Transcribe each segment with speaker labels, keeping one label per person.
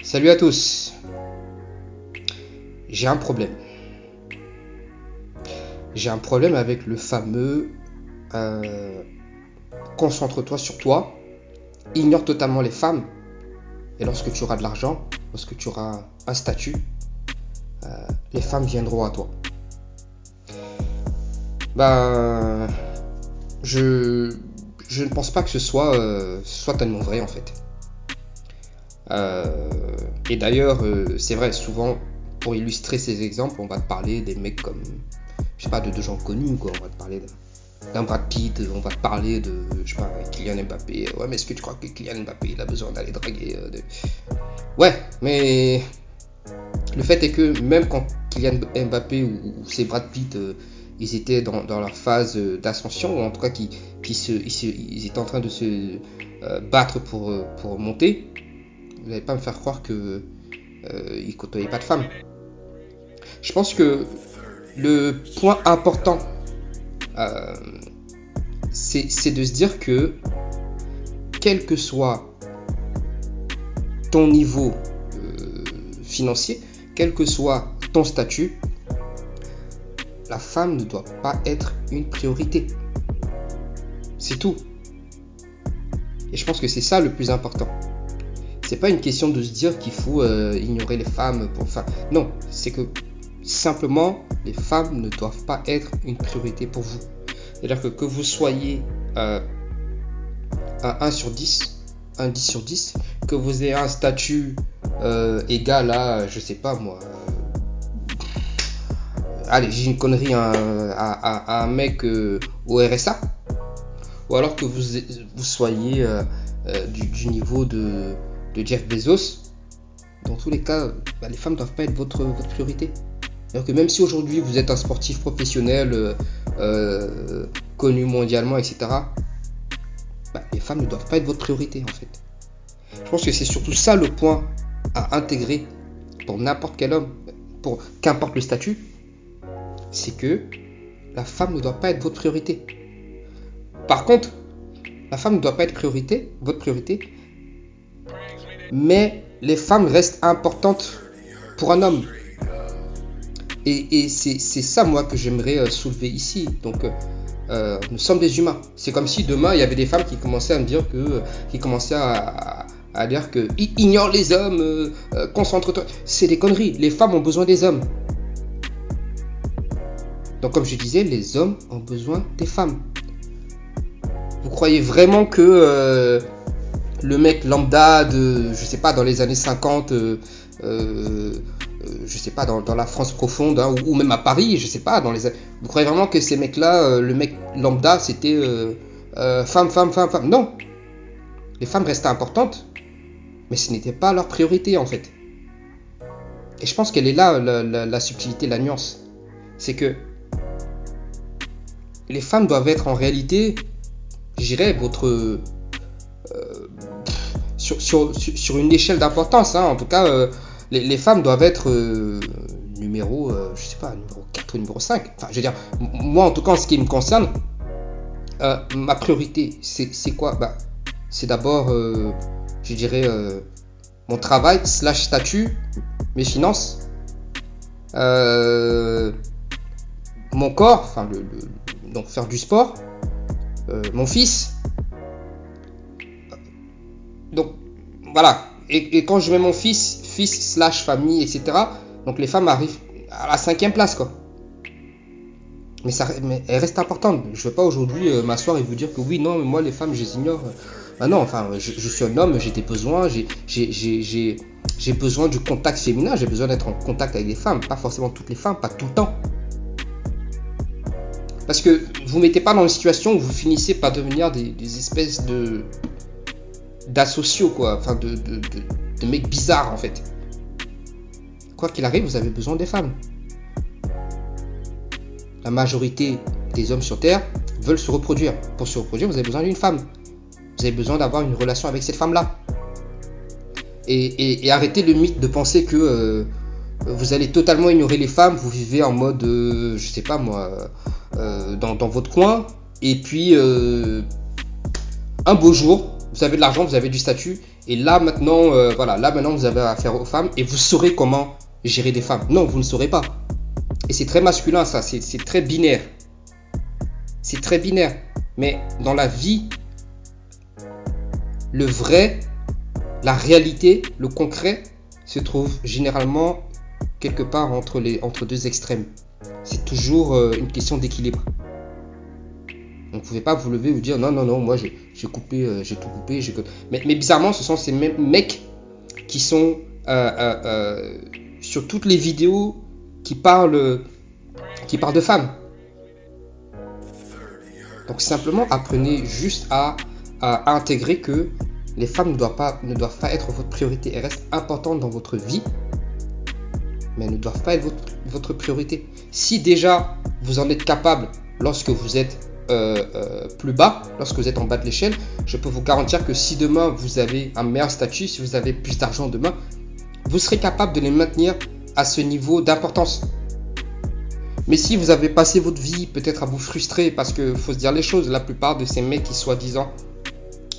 Speaker 1: Salut à tous. J'ai un problème. J'ai un problème avec le fameux concentre-toi sur toi, ignore totalement les femmes, et lorsque tu auras de l'argent, lorsque tu auras un statut, les femmes viendront à toi. Je ne pense pas que ce soit tellement vrai en fait. Et d'ailleurs, c'est vrai, souvent, pour illustrer ces exemples, on va te parler des mecs comme, je sais pas, de gens connus, quoi. On va te parler d'un Brad Pitt, on va te parler de, je sais pas, Kylian Mbappé. Ouais, mais est-ce que tu crois que Kylian Mbappé, il a besoin d'aller draguer Ouais, mais le fait est que même quand Kylian Mbappé ou c'est Brad Pitt, ils étaient dans leur phase d'ascension, ou en tout cas ils étaient en train de se battre pour monter, vous n'allez pas me faire croire qu'ils ne côtoyaient pas de femmes. Je pense que le point important, c'est de se dire que quel que soit ton niveau financier, quel que soit ton statut, la femme ne doit pas être une priorité. C'est tout. Et je pense que c'est ça le plus important. C'est pas une question de se dire qu'il faut ignorer les femmes pour faire. Non, c'est que simplement les femmes ne doivent pas être une priorité pour vous. C'est-à-dire que vous soyez un 1 sur 10, un 10 sur 10, que vous ayez un statut égal à, je sais pas moi, allez, j'ai une connerie, à un mec au RSA, ou alors que vous soyez du niveau de Jeff Bezos. Dans tous les cas, les femmes ne doivent pas être votre priorité. C'est-à-dire que même si aujourd'hui vous êtes un sportif professionnel connu mondialement, etc., les femmes ne doivent pas être votre priorité en fait. Je pense que c'est surtout ça le point à intégrer pour n'importe quel homme, pour qu'importe le statut, c'est que la femme ne doit pas être votre priorité. Par contre, la femme ne doit pas être votre priorité, mais les femmes restent importantes pour un homme. Et c'est ça, moi, que j'aimerais soulever ici. Donc, nous sommes des humains. C'est comme si demain, il y avait des femmes qui commençaient à me dire à dire que ignore les hommes, concentre-toi. C'est des conneries. Les femmes ont besoin des hommes. Donc, comme je disais, les hommes ont besoin des femmes. Vous croyez vraiment que le mec lambda je sais pas, dans les années 50, je sais pas, dans la France profonde, hein, ou même à Paris, je sais pas, vous croyez vraiment que ces mecs-là, le mec lambda, c'était femme. Non. Les femmes restaient importantes, mais ce n'était pas leur priorité, en fait. Et je pense qu'elle est là, la subtilité, la nuance. C'est que les femmes doivent être en réalité, je dirais, votre... sur une échelle d'importance, hein, en tout cas, les femmes doivent être numéro 4 ou numéro 5. Enfin, je veux dire, moi, en tout cas, en ce qui me concerne, ma priorité, c'est quoi ? C'est d'abord, je dirais, mon travail, /statut, mes finances, mon corps, enfin, donc faire du sport, mon fils. Donc, voilà. Et quand je mets mon fils / famille, etc., donc les femmes arrivent à la 5e place, quoi. Mais elles restent importantes. Je ne vais pas aujourd'hui m'asseoir et vous dire que oui, non, mais moi, les femmes, je les ignore. Non, enfin, je suis un homme, j'ai des besoins, j'ai besoin du contact féminin, j'ai besoin d'être en contact avec des femmes. Pas forcément toutes les femmes, pas tout le temps. Parce que vous ne mettez pas dans une situation où vous finissez par devenir des espèces d'asociaux, quoi, enfin de mecs bizarres en fait. Quoi qu'il arrive, vous avez besoin des femmes. La majorité des hommes sur Terre veulent se reproduire. Pour se reproduire, vous avez besoin d'une femme. Vous avez besoin d'avoir une relation avec cette femme-là. Et arrêtez le mythe de penser que vous allez totalement ignorer les femmes, vous vivez en mode, je sais pas moi, dans votre coin, et puis un beau jour, vous avez de l'argent, vous avez du statut, Et là maintenant, voilà, là maintenant vous avez affaire aux femmes et vous saurez comment gérer des femmes. Non, vous ne saurez pas. Et c'est très masculin ça, c'est très binaire. C'est très binaire. Mais dans la vie, le vrai, la réalité, le concret se trouve généralement quelque part entre deux extrêmes. C'est toujours une question d'équilibre. Donc vous ne pouvez pas vous lever et vous dire non, moi j'ai coupé, j'ai tout coupé. Mais bizarrement, ce sont ces mêmes mecs qui sont sur toutes les vidéos qui parlent de femmes. Donc simplement apprenez juste à intégrer que les femmes ne doivent pas être votre priorité. Elles restent importantes dans votre vie, mais elles ne doivent pas être votre priorité. Si déjà vous en êtes capable lorsque vous êtes plus bas, lorsque vous êtes en bas de l'échelle, je peux vous garantir que si demain vous avez un meilleur statut, si vous avez plus d'argent demain, vous serez capable de les maintenir à ce niveau d'importance. Mais si vous avez passé votre vie peut-être à vous frustrer, parce que faut se dire les choses, la plupart de ces mecs qui soi-disant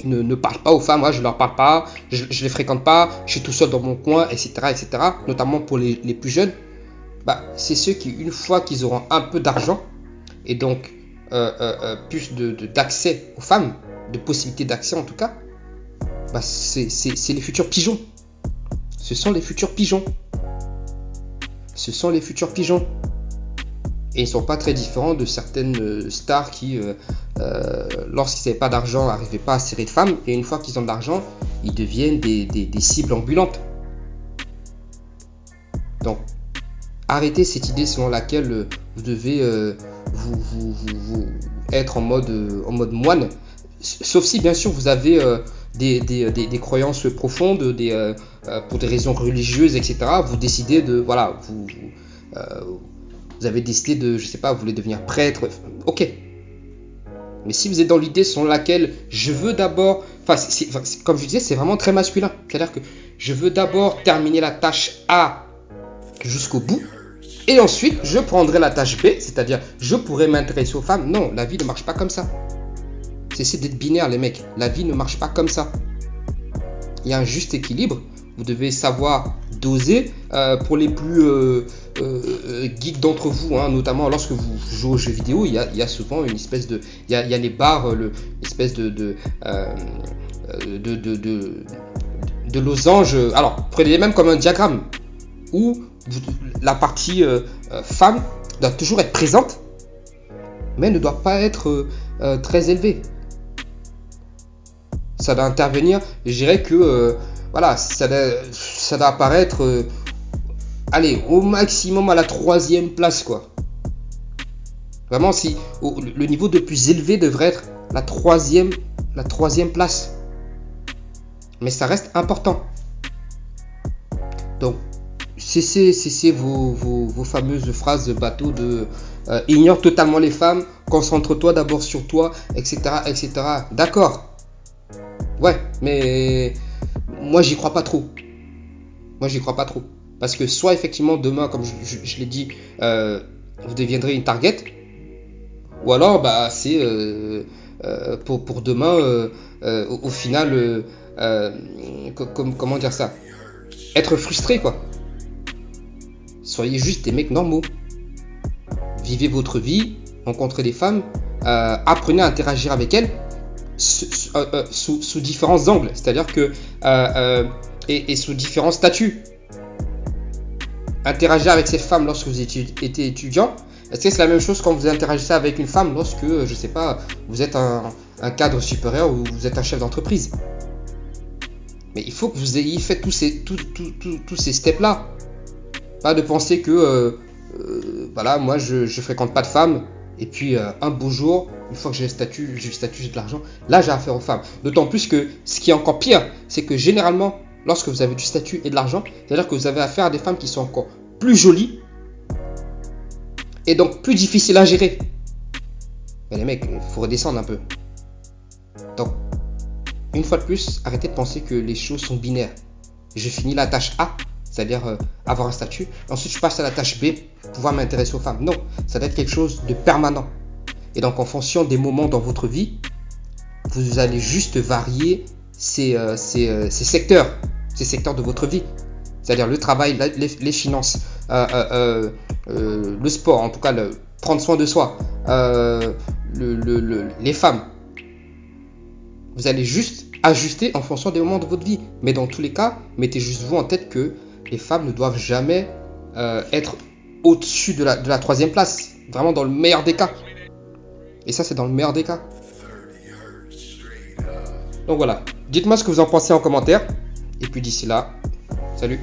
Speaker 1: ne parlent pas aux femmes, moi je leur parle pas, je les fréquente pas, je suis tout seul dans mon coin, etc., notamment pour les plus jeunes, c'est ceux qui, une fois qu'ils auront un peu d'argent et donc plus d'accès aux femmes, de possibilités d'accès en tout cas, c'est les futurs pigeons. Ce sont les futurs pigeons. Et ils ne sont pas très différents de certaines stars qui, lorsqu'ils n'avaient pas d'argent, n'arrivaient pas à serrer de femmes. Et une fois qu'ils ont de l'argent, ils deviennent des cibles ambulantes. Donc, arrêtez cette idée selon laquelle vous devez vous être en mode moine. Sauf si, bien sûr, vous avez des croyances profondes, pour des raisons religieuses, etc. Vous décidez de... Voilà, vous avez décidé de, je sais pas, vous voulez devenir prêtre, ok. Mais si vous êtes dans l'idée selon laquelle je veux d'abord, comme je disais, c'est vraiment très masculin. C'est-à-dire que je veux d'abord terminer la tâche A jusqu'au bout, et ensuite je prendrai la tâche B, c'est-à-dire je pourrais m'intéresser aux femmes. Non, la vie ne marche pas comme ça. Cessez d'être binaire les mecs, la vie ne marche pas comme ça. Il y a un juste équilibre, vous devez savoir doser. Pour les plus geeks d'entre vous, notamment lorsque vous jouez aux jeux vidéo, il y a souvent une espèce de... Il y a les barres, une espèce de losange. Alors, prenez-les même comme un diagramme où la partie femme doit toujours être présente, mais ne doit pas être très élevée. Ça doit intervenir, je dirais que ça doit apparaître allez, au maximum à la 3e place, quoi. Vraiment, si le niveau de plus élevé devrait être la troisième place. Mais ça reste important. Donc, cessez vos fameuses phrases de bateau de ignore totalement les femmes, concentre-toi d'abord sur toi, etc., etc. D'accord. Ouais, mais moi j'y crois pas trop. Parce que soit effectivement demain, comme je l'ai dit, vous deviendrez une target, ou alors c'est pour demain, au final, comment dire ça, être frustré, quoi. Soyez juste des mecs normaux. Vivez votre vie, rencontrez des femmes, apprenez à interagir avec elles sous différents angles, c'est-à-dire que et sous différents statuts. Interagir avec ces femmes lorsque vous étiez étudiant, est-ce que c'est la même chose quand vous interagissez avec une femme lorsque, je sais pas, vous êtes un cadre supérieur ou vous êtes un chef d'entreprise? Mais il faut que vous ayez fait tous ces steps-là. Pas de penser que, moi je fréquente pas de femmes, et puis un beau jour, une fois que j'ai le statut, j'ai de l'argent, là j'ai affaire aux femmes. D'autant plus que ce qui est encore pire, c'est que généralement, lorsque vous avez du statut et de l'argent, c'est-à-dire que vous avez affaire à des femmes qui sont encore plus jolies et donc plus difficiles à gérer. Mais les mecs, il faut redescendre un peu. Donc, une fois de plus, arrêtez de penser que les choses sont binaires. Je finis la tâche A, c'est-à-dire avoir un statut. Ensuite, je passe à la tâche B, pouvoir m'intéresser aux femmes. Non, ça doit être quelque chose de permanent. Et donc, en fonction des moments dans votre vie, vous allez juste varier ces secteurs de votre vie. C'est-à-dire le travail, les finances, le sport, en tout cas, prendre soin de soi, les femmes. Vous allez juste ajuster en fonction des moments de votre vie. Mais dans tous les cas, mettez juste vous en tête que les femmes ne doivent jamais être au-dessus de la troisième place. Vraiment dans le meilleur des cas. Et ça, c'est dans le meilleur des cas. Donc voilà. Dites-moi ce que vous en pensez en commentaire. Et puis d'ici là, salut.